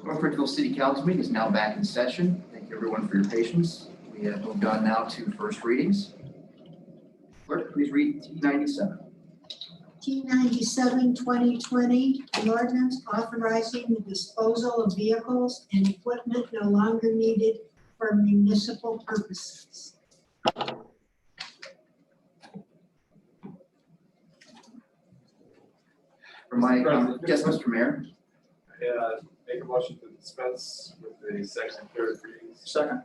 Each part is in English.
Northridgeville City Council meeting is now back in session. Thank you everyone for your patience. We have moved on now to first readings. Clerk, please read T97. T97 2020, an ordinance authorizing the disposal of vehicles and equipment no longer needed for municipal purposes. For my comment, yes, Mr. Mayor. Make a motion to dispense with the second and third readings. Second.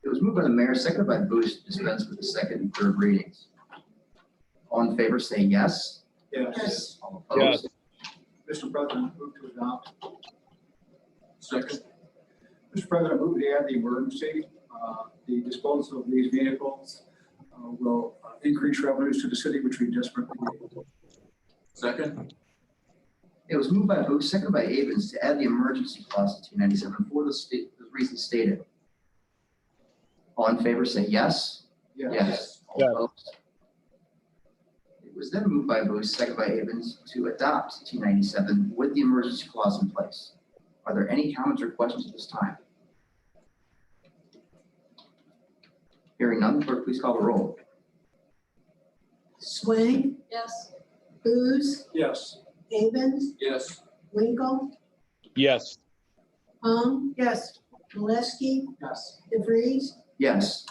It was moved by the mayor, seconded by Booth, to dispense with the second and third readings. All in favor, say yes. Yes. All opposed? Mr. President, move to adopt. Second. Mr. President, move to add the emergency. The disposal of these vehicles will increase revenues to the city, which we desperately need. Second. It was moved by Booth, seconded by Avens, to add the emergency clause to T97 for the reasons stated. All in favor, say yes. Yes. All opposed? It was then moved by Booth, seconded by Avens, to adopt T97 with the emergency clause in place. Are there any comments or questions at this time? Hearing none, clerk, please call the roll. Swain, Yes. Booz, Yes. Avens, Yes. Winkle, yes, yes, Molesky, Yes. DeVries. Yes.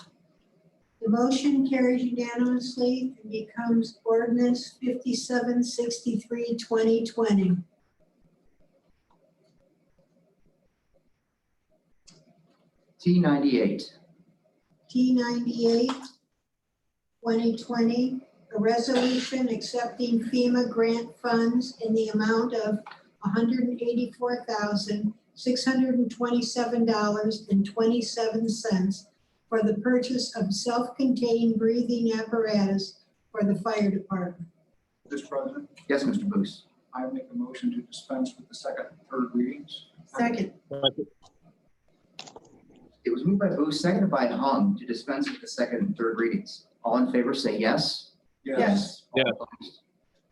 The motion carries unanimously and becomes ordinance 5763 2020. T98. T98 2020, a resolution accepting FEMA grant funds in the amount of $184,627.27 for the purchase of self-contained breathing apparatus for the fire department. Mr. President, Yes, Mr. Booth. I make a motion to dispense with the second and third readings. Second. It was moved by Booth, seconded by Hung, to dispense with the second and third readings. All in favor, say yes. Yes. All Yes. opposed?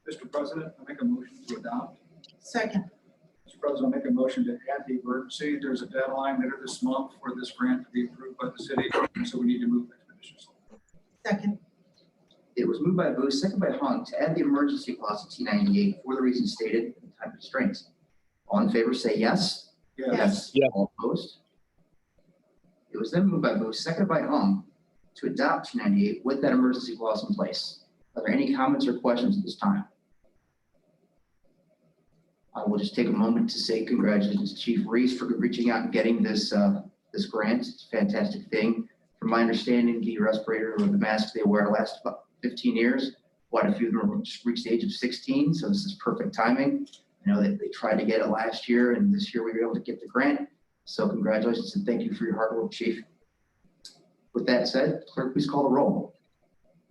Mr. President, I make a motion to adopt. Second. Mr. President, I make a motion to add the emergency. There's a deadline later this month for this grant to be approved by the city, and so we need to move expeditiously. Second. It was moved by Booth, seconded by Hung, to add the emergency clause to T98 for the reasons stated and time constraints. All in favor, say yes. Yes. Yes. All opposed? It was then moved by Booth, seconded by Hung, to adopt T98 with that emergency clause in place. Are there any comments or questions at this time? I will just take a moment to say congratulations to Chief Reese for reaching out and getting this this grant. It's a fantastic thing. From my understanding, the respirator or the mask they wear lasts about 15 years. Quite a few of them just reached the age of 16, so this is perfect timing. I know that they tried to get it last year, and this year we were able to get the grant. So congratulations and thank you for your hard work, Chief. With that said, clerk, please call the roll.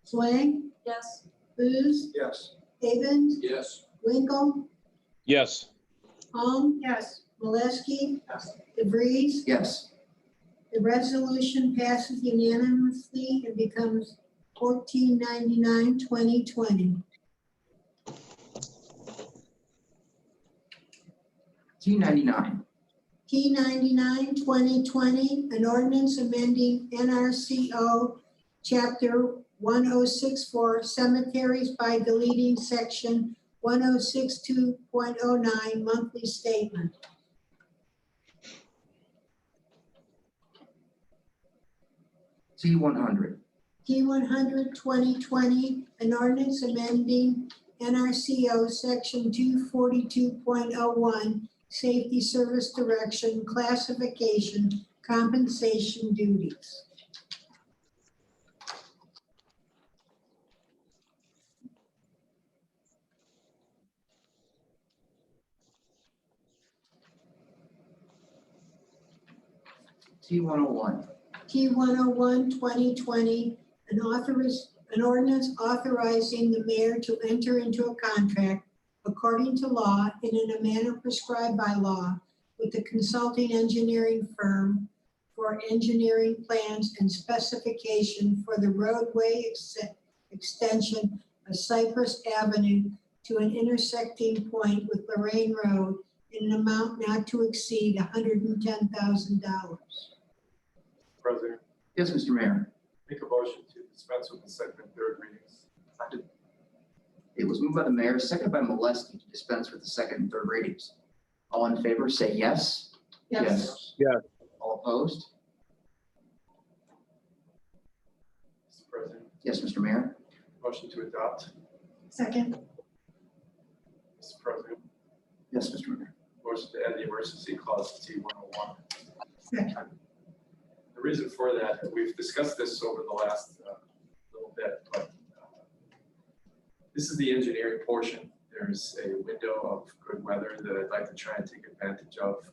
Swain, Yes. Booz, Yes. Avens, Yes. Winkle, yes, yes, Molesky, Yes. DeVries. Yes. The resolution passes unanimously and becomes 1499 2020. T99. T99 2020, an ordinance amending NRCO Chapter 1064 cemeteries by deleting section 1062.09 monthly statement. T100. T100 2020, an ordinance amending NRCO section 242.01 safety service direction, classification, compensation duties. T101. T101, 2020, an ordinance authorizing the mayor to enter into a contract according to law and in a manner prescribed by law with the consulting engineering firm for engineering plans and specification for the roadway extension of Cypress Avenue to an intersecting point with Lorraine Road in an amount not to exceed $110,000. President, Yes, Mr. Mayor. make a motion to dispense with the second and third readings. It was moved by the mayor, seconded by Molesky to dispense with the second and third readings. All in favor, say yes. Yes. All opposed? Mr. President, Yes, Mr. Mayor. motion to adopt. Second. Mr. President, Yes, Mr. Mayor. motion to add the emergency clause to T101. Second. The reason for that, we've discussed this over the last little bit, but this is the engineering portion. There's a window of good weather that I'd like to try and take advantage of.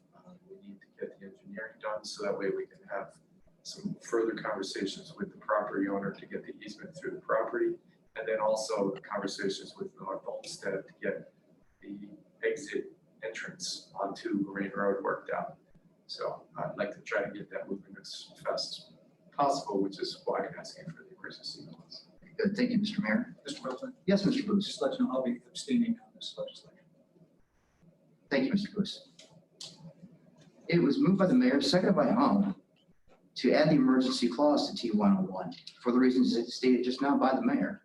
We need to get the engineering done so that way we can have some further conversations with the property owner to get the easement through the property. And then also the conversations with North Olmsted to get the exit entrance onto Lorraine Road worked out. So I'd like to try to get that moving as fast as possible, which is why I'm asking for the emergency clause. Good, thank you, Mr. Mayor. Mr. President, Yes, Mr. Booth. just let you know, I'll be abstaining on this legislation. Thank you, Mr. Booth. It was moved by the mayor, seconded by Hung, to add the emergency clause to T101 for the reasons stated just now by the mayor.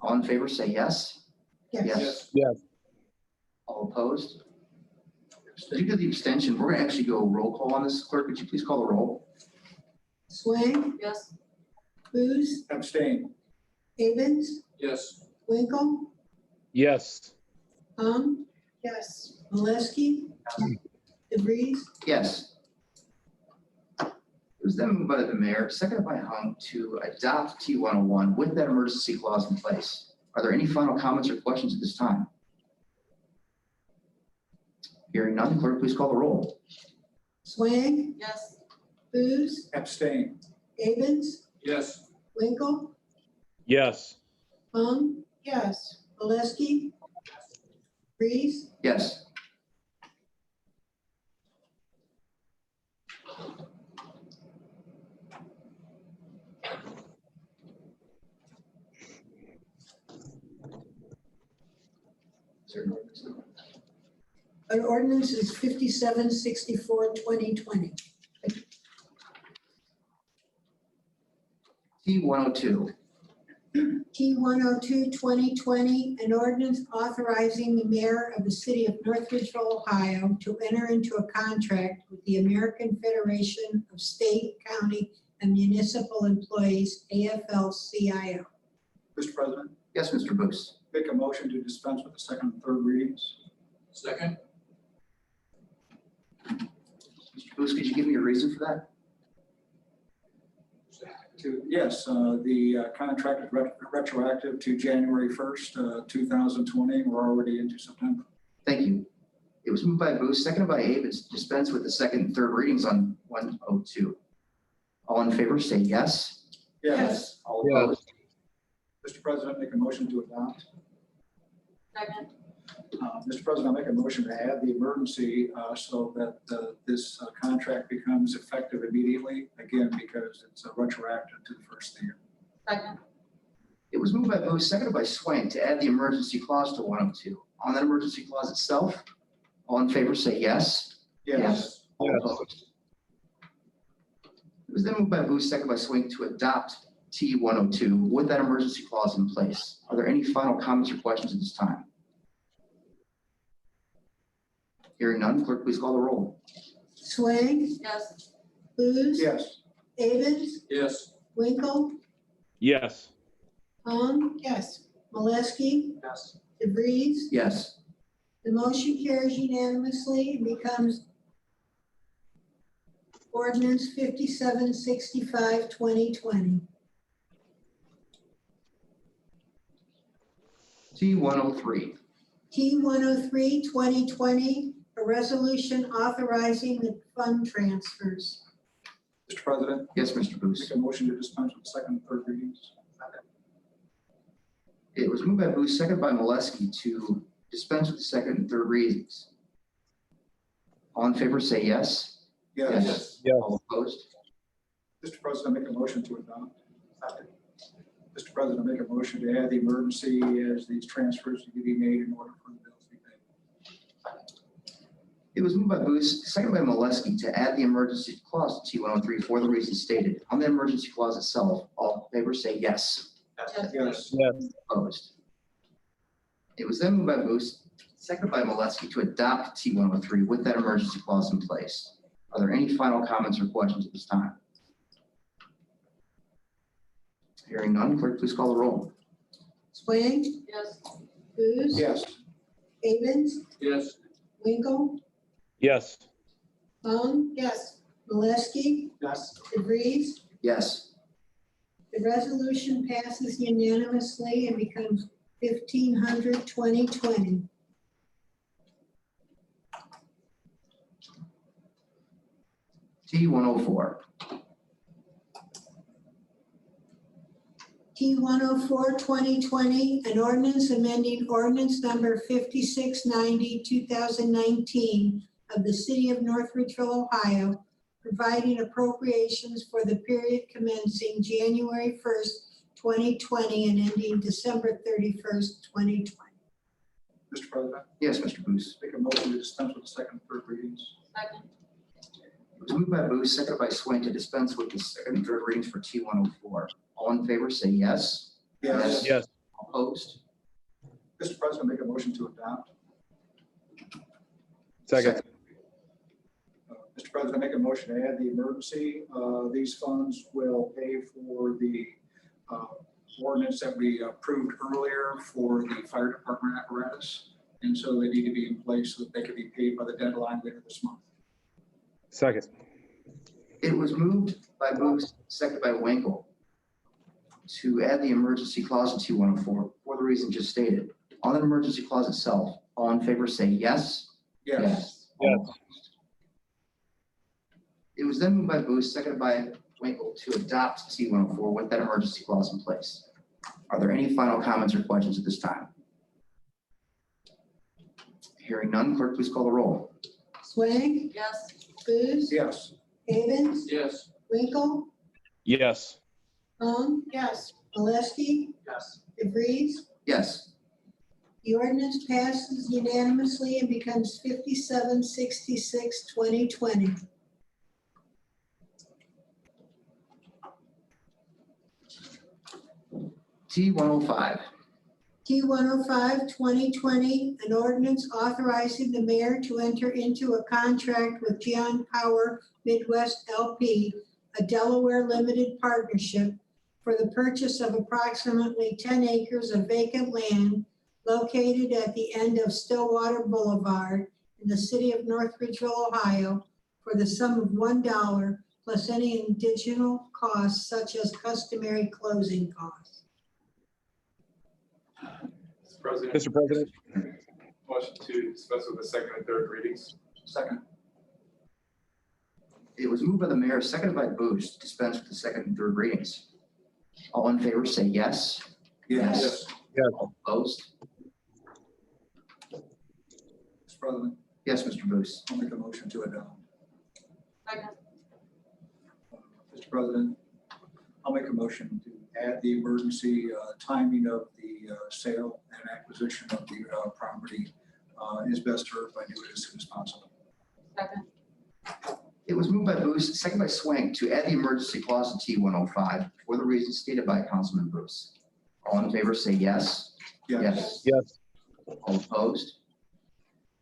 All in favor, say yes. Yes. Yes. All opposed? Due to the extension, we're gonna actually go roll call on this. Clerk, could you please call the roll? Swain, Yes. Booth, Abstain. Havens, Yes. Winkle, Yes. Yes. Molesky, DeVries, Yes. It was then moved by the mayor, seconded by Hung, to adopt T101 with that emergency clause in place. Are there any final comments or questions at this time? Hearing none, clerk, please call the roll. Swain, Yes. Booth, Abstain. Havens, Yes. Winkle, Yes. Yes. Molesky, DeVries, Yes. Is there an ordinance now? An ordinance is 5764, 2020. T102. T102, 2020, an ordinance authorizing the mayor of the city of Northridgeville, Ohio to enter into a contract with the American Federation of State, County, and Municipal Employees, AFL-CIO. Mr. President, Yes, Mr. Booth. make a motion to dispense with the second and third readings. Second. Mr. Booth, could you give me a reason for that? Yes, the contract is retroactive to January 1st, 2020. We're already into September. Thank you. It was moved by Booth, seconded by Havens, to dispense with the second and third readings on 102. All in favor, say yes. Yes. All Yes. opposed? Mr. President, make a motion to adopt. Second. Mr. President, I'll make a motion to add the emergency so that this contract becomes effective immediately, again, because it's retroactive to the first of the year. Second. It was moved by Booth, seconded by Swain, to add the emergency clause to 102. On that emergency clause itself, all in favor, say yes. Yes. All Yes. opposed? It was then moved by Booth, seconded by Swain, to adopt T102 with that emergency clause in place. Are there any final comments or questions at this time? Hearing none, clerk, please call the roll. Swain, Yes. Booth, Yes. Havens, Yes. Winkle, Yes. Yes. Molesky, Yes. DeVries. Yes. The motion carries unanimously and becomes ordinance 5765, 2020. T103. T103, 2020, a resolution authorizing the fund transfers. Mr. President, Yes, Mr. Booth. make a motion to dispense with second and third readings. It was moved by Booth, seconded by Molesky to dispense with the second and third readings. All in favor, say yes. Yes. Yes. All opposed? Mr. President, make a motion to adopt. Mr. President, make a motion to add the emergency as these transfers to be made in order for the bills to be paid. It was moved by Booth, seconded by Molesky to add the emergency clause to T103 for the reasons stated. On the emergency clause itself, all in favor, say yes. Yes. Yes. Opposed? It was then moved by Booth, seconded by Molesky to adopt T103 with that emergency clause in place. Are there any final comments or questions at this time? Hearing none, clerk, please call the roll. Swain, Yes. Booth. Yes. Havens, Yes. Winkle, Yes. Vaughn, Yes. Molesky, Yes. DeVries. Yes. The resolution passes unanimously and becomes 1500-2020. T104. T104-2020, an ordinance amending ordinance number 5690, 2019 of the city of North Ridgeville, Ohio, providing appropriations for the period commencing January 1st, 2020 and ending December 31st, 2020. Mr. President, Yes, Mr. Booth. make a motion to dispense with the second and third readings. Second. It was moved by Booth, seconded by Swain to dispense with the second and third readings for T104. All in favor, say yes. Yes. Yes. All opposed? Mr. President, make a motion to adopt. Second. Mr. President, make a motion to add the emergency. These funds will pay for the ordinance that we approved earlier for the fire department apparatus. And so they need to be in place so that they can be paid by the deadline later this month. Second. It was moved by Booth, seconded by Winkle to add the emergency clause in T104 for the reason just stated. On the emergency clause itself, all in favor say yes. Yes. Yes. It was then moved by Booth, seconded by Winkle to adopt T104 with that emergency clause in place. Are there any final comments or questions at this time? Hearing none, clerk, please call the roll. Swain, Yes. Booth, Yes. Havens, Yes. Winkle, Yes. Vaughn, Yes. Molesky, Yes. DeVries. Yes. The ordinance passes unanimously and becomes 5766-2020. T105. T105-2020, an ordinance authorizing the mayor to enter into a contract with Gion Power Midwest LP, a Delaware limited partnership, for the purchase of approximately 10 acres of vacant land located at the end of Stillwater Boulevard in the city of North Ridgeville, Ohio, for the sum of $1 plus any additional costs such as customary closing costs. Mr. President. Mr. President. Motion to dispense with the second and third readings. Second. It was moved by the mayor, seconded by Booth, to dispense with the second and third readings. All in favor say yes. Yes. Yes. All opposed? Mr. President, Yes, Mr. Booth. I'll make a motion to adopt. Second. Mr. President, I'll make a motion to add the emergency timing of the sale and acquisition of the property is best served by doing it as soon as possible. Second. It was moved by Booth, seconded by Swank to add the emergency clause to T105 for the reasons stated by Councilman Booth. All in favor say yes. Yes. All opposed?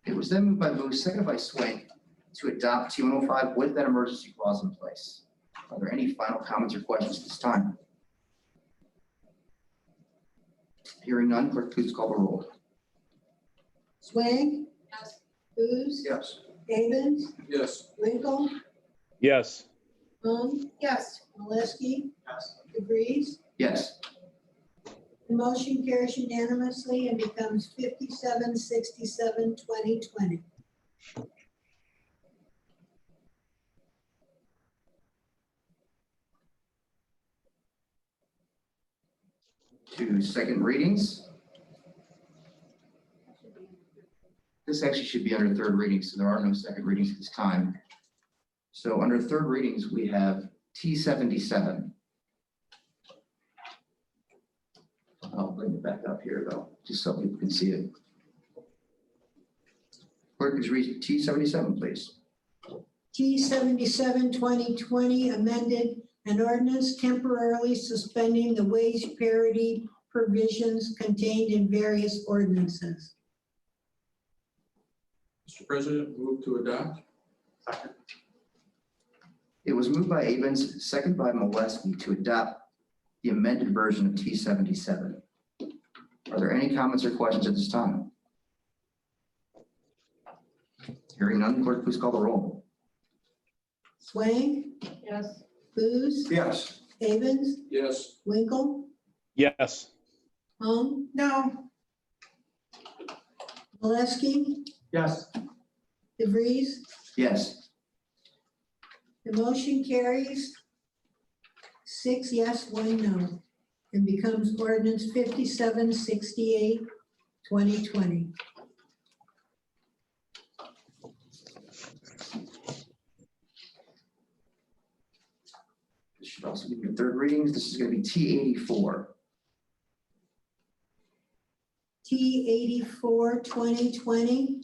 It was then moved by Booth, seconded by Swank to adopt T105 with that emergency clause in place. Are there any final comments or questions at this time? Hearing none, clerk, please call the roll. Swank, Yes. Booth, Yes. Havens, Yes. Winkle, Yes. Vaughn, Yes. Molesky, Yes. DeVries. Yes. The motion carries unanimously and becomes 5767-2020. to second readings. This actually should be under third reading, so there are no second readings at this time. So under third readings, we have T97. I'll bring it back up here though, just so people can see it. Clerk, could you read T97, please? T97 2020 amended an ordinance temporarily suspending the wage parity provisions contained in various ordinances. Mr. President, move to adopt. It was moved by Avens, second by Molesky to adopt the amended version of T97. Are there any comments or questions at this time? Hearing none, clerk, please call the roll. Swain, Yes. Booz, Yes. Avens, Yes. Winkle, Yes. Hung. No. Molesky, Yes. DeVries. Yes. The motion carries 6 yes, 1 no, and becomes ordinance 5768, 2020. This should also be your third readings. This is going to be T84. T84, 2020.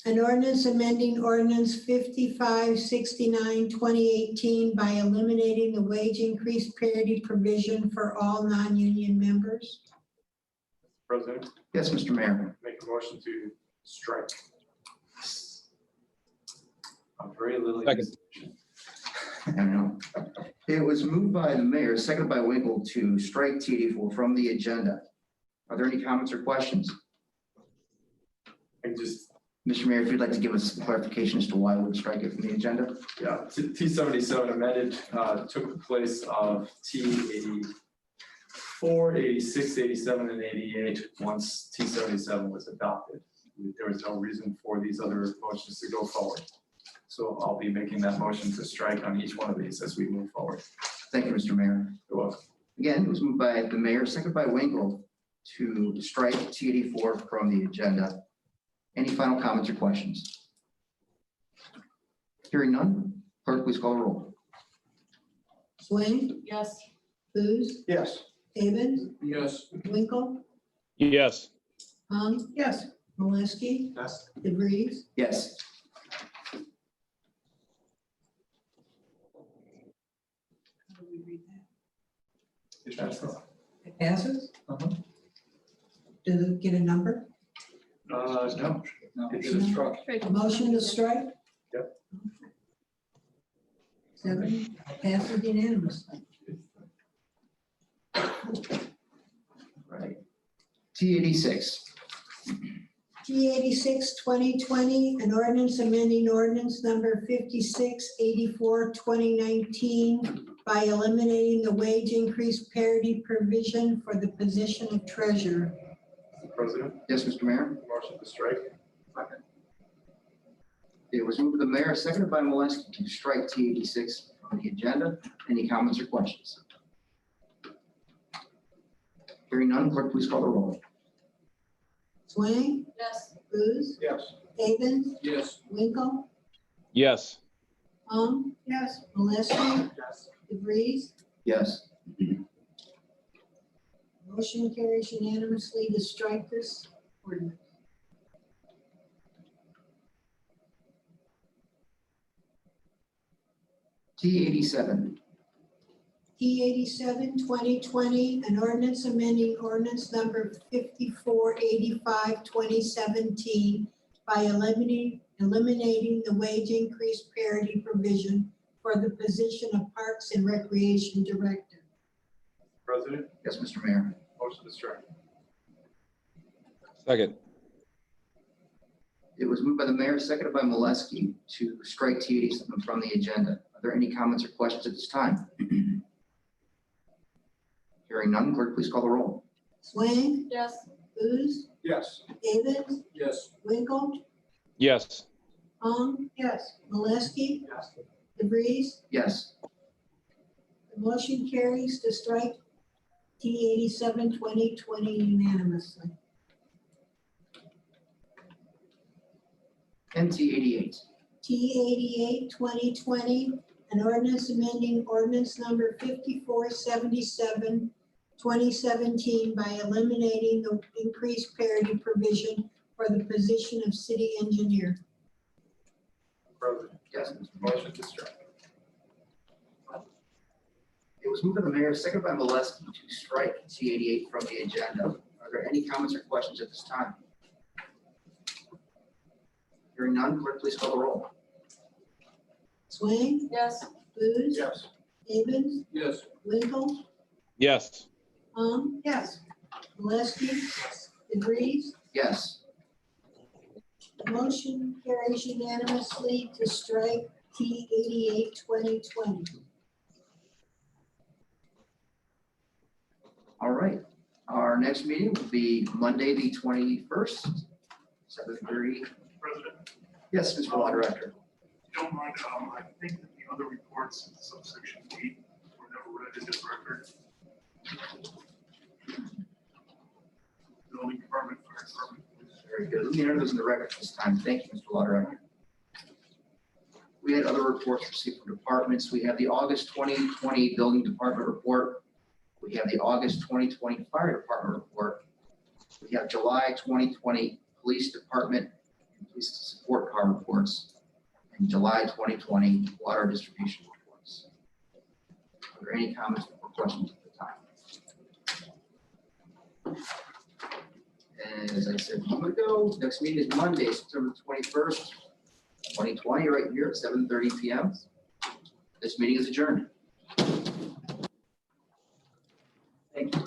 An ordinance amending ordinance 5569, 2018 by eliminating the wage increase parity provision for all non-union members. President, Yes, Mr. Mayor. make a motion to strike. I'm very little. Second. I don't know. It was moved by the mayor, seconded by Winkle to strike T84 from the agenda. Are there any comments or questions? And just, Mr. Mayor, if you'd like to give us clarification as to why we would strike it from the agenda? yeah, T77 amended took the place of T84, 86, 87, and 88 once T77 was adopted. There was no reason for these other motions to go forward. So I'll be making that motion to strike on each one of these as we move forward. Thank you, Mr. Mayor. You're welcome. Again, it was moved by the mayor, seconded by Winkle to strike T84 from the agenda. Any final comments or questions? Hearing none, clerk, please call the roll. Swain, Yes. Booz, Yes. Avens, Yes. Winkle, Yes. Hung. Yes. Molesky, Yes. DeVries. Yes. How do we read that? That's It passes? Uh-huh. Does it get a number? no, No, it's it's just a truck. Motion to strike? Yep. 7, passes unanimously. Right. T86. T86, 2020, an ordinance amending ordinance number 5684, 2019 by eliminating the wage increase parity provision for the position of treasurer. President, Yes, Mr. Mayor. motion to strike. It was moved by the mayor, seconded by Molesky to strike T86 from the agenda. Any comments or questions? Hearing none, clerk, please call the roll. Swain, Yes. Booz, Yes. Avens, Yes. Winkle, Yes. Yes. Molesky, Yes. DeVries. Yes. Motion carries unanimously to strike this ordinance. T87. T87, 2020, an ordinance amending ordinance number 5485, 2017 by eliminating the wage increase parity provision for the position of Parks and Recreation Director. President, Yes, Mr. Mayor. motion to strike. Second. It was moved by the mayor, seconded by Molesky to strike T87 from the agenda. Are there any comments or questions at this time? Hearing none, clerk, please call the roll. Swain, Yes. Booz, Yes. Avens, Yes. Winkle, Yes. Yes. Molesky, Yes. DeVries. Yes. The motion carries to strike T87 2020 unanimously. And T98. T88 2020, an ordinance amending ordinance number 5477 2017 by eliminating the increased parity provision for the position of city engineer. President, Yes. motion to strike. It was moved by the mayor, seconded by Molesky to strike T88 from the agenda. Are there any comments or questions at this time? Hearing none, clerk, please call the roll. Swain, Yes. Booth, Yes. Ivens, Yes. Winkel, Yes. Yes. Molesky, DeVries. Yes. Motion carries unanimously to strike T88 2020. All right. Our next meeting will be Monday, the 21st, 7:30. President, Yes, Mr. Law Director. if you don't mind, I think that the other reports in subsection 8 were never read into the record. Building department, fire department, police. Very good. Let me enter those in the record this time. Thank you, Mr. Law Director. We had other reports received from departments. We have the August 2020 Building Department report. We have the August 2020 Fire Department report. We have July 2020 Police Department and Police Support Car reports, and July 2020 Water Distribution reports. Are there any comments or questions at the time? And as I said a moment ago, next meeting is Monday, September 21st, 2020, right here at 7:30 PM. This meeting is adjourned. Thank you.